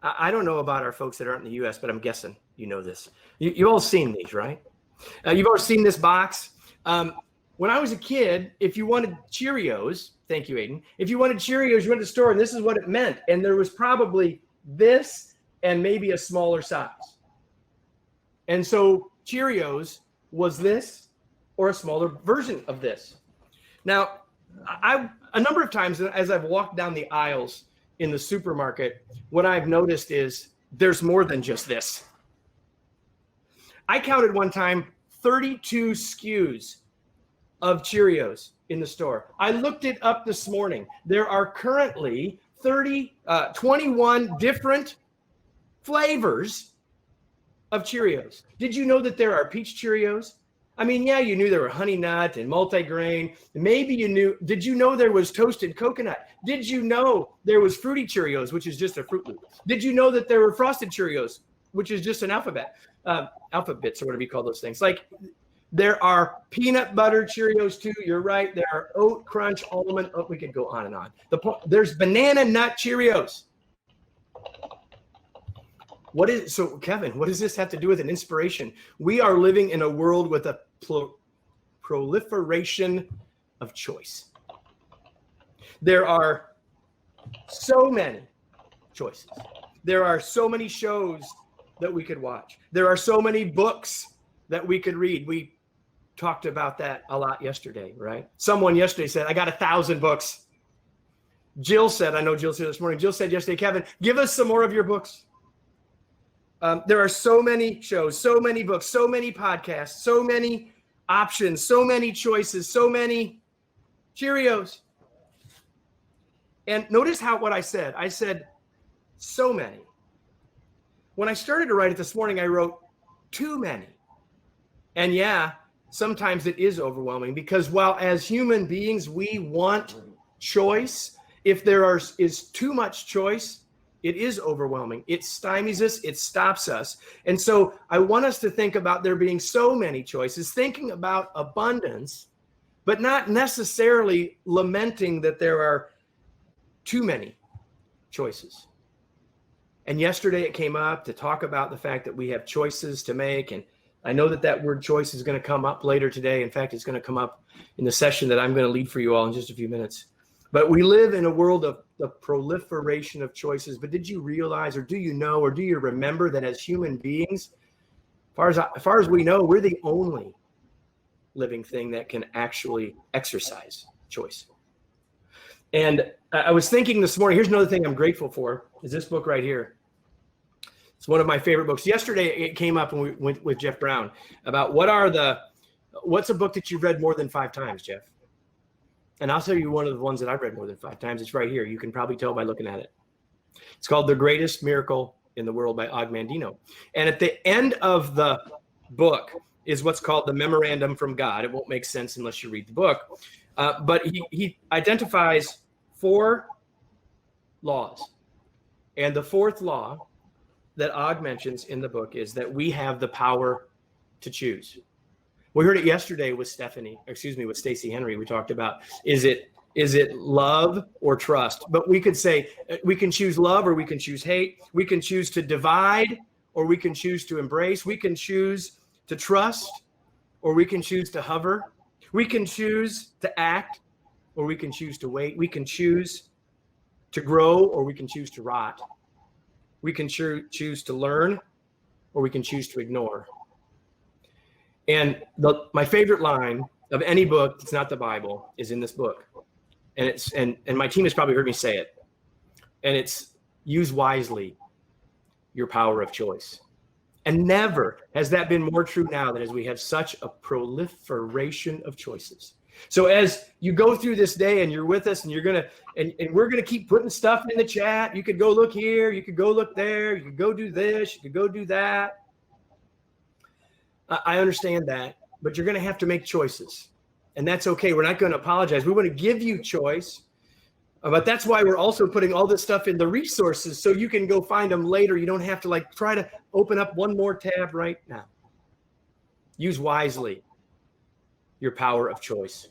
I don't know about our folks that aren't in the U.S., but I'm guessing you know this. You all seen these, right? You've all seen this box. When I was a kid, if you wanted Cheerios, thank you, Aiden. If you wanted Cheerios, you went to the store, and this is what it meant. And there was probably this and maybe a smaller size. And so Cheerios was this or a smaller version of this. Now, a number of times as I've walked down the aisles in the supermarket, what I've noticed is there's more than just this. I counted one time 32 SKUs of Cheerios in the store. I looked it up this morning. There are currently 21 different flavors of Cheerios. Did you know that there are peach Cheerios? I mean, yeah, you knew there were honey nut and multigrain. Maybe you knew. Did you know there was toasted coconut? Did you know there was fruity Cheerios, which is just a Fruit Loop? Did you know that there were frosted Cheerios, which is just an alphabet bits or whatever you call those things? Like there are peanut butter Cheerios too. You're right. There are oat crunch, almond. Oh, we could go on and on. There's banana nut Cheerios. So Kevin, what does this have to do with an inspiration? We are living in a world with a proliferation of choice. There are so many choices. There are so many shows that we could watch. There are so many books that we could read. We talked about that a lot yesterday, right? Someone yesterday said, I got 1,000 books. Jill said, I know Jill said this morning, Jill said yesterday, Kevin, give us some more of your books. There are so many shows, so many books, so many podcasts, so many options, so many choices, so many Cheerios. And notice what I said. I said so many. When I started to write it this morning, I wrote too many. And yeah, sometimes it is overwhelming because while as human beings, we want choice, if there is too much choice, it is overwhelming. It stymies us. It stops us. And so I want us to think about there being so many choices, thinking about abundance, but not necessarily lamenting that there are too many choices. And yesterday it came up to talk about the fact that we have choices to make. And I know that word choice is going to come up later today. In fact, it's going to come up in the session that I'm going to lead for you all in just a few minutes. But we live in a world of the proliferation of choices. But did you realize, or do you know, or do you remember that as human beings, as far as we know, we're the only living thing that can actually exercise choice? And I was thinking this morning, here's another thing I'm grateful for, is this book right here. It's one of my favorite books. Yesterday, it came up when we went with Jeff Brown about what's a book that you've read more than 5 times, Jeff? And I'll tell you one of the ones that I've read more than 5 times. It's right here. You can probably tell by looking at it. It's called The Greatest Miracle in the World by Og Mandino. And at the end of the book is what's called the Memorandum from God. It won't make sense unless you read the book. But he identifies 4 laws. And the 4th law that Og mentions in the book is that we have the power to choose. We heard it yesterday with Stacey Henry. We talked about, is it love or trust? But we could say we can choose love or we can choose hate. We can choose to divide or we can choose to embrace. We can choose to trust or we can choose to hover. We can choose to act or we can choose to wait. We can choose to grow or we can choose to rot. We can choose to learn or we can choose to ignore. And my favorite line of any book that's not the Bible is in this book. And my team has probably heard me say it. And it's, use wisely your power of choice. And never has that been more true now than as we have such a proliferation of choices. So as you go through this day and you're with us and we're going to keep putting stuff in the chat. You could go look here. You could go look there. You could go do this. You could go do that. I understand that, but you're going to have to make choices, and that's okay. We're not going to apologize. We want to give you choice, but that's why we're also putting all this stuff in the resources so you can go find them later. You don't have to try to open up one more tab right now. Use wisely your power of choice.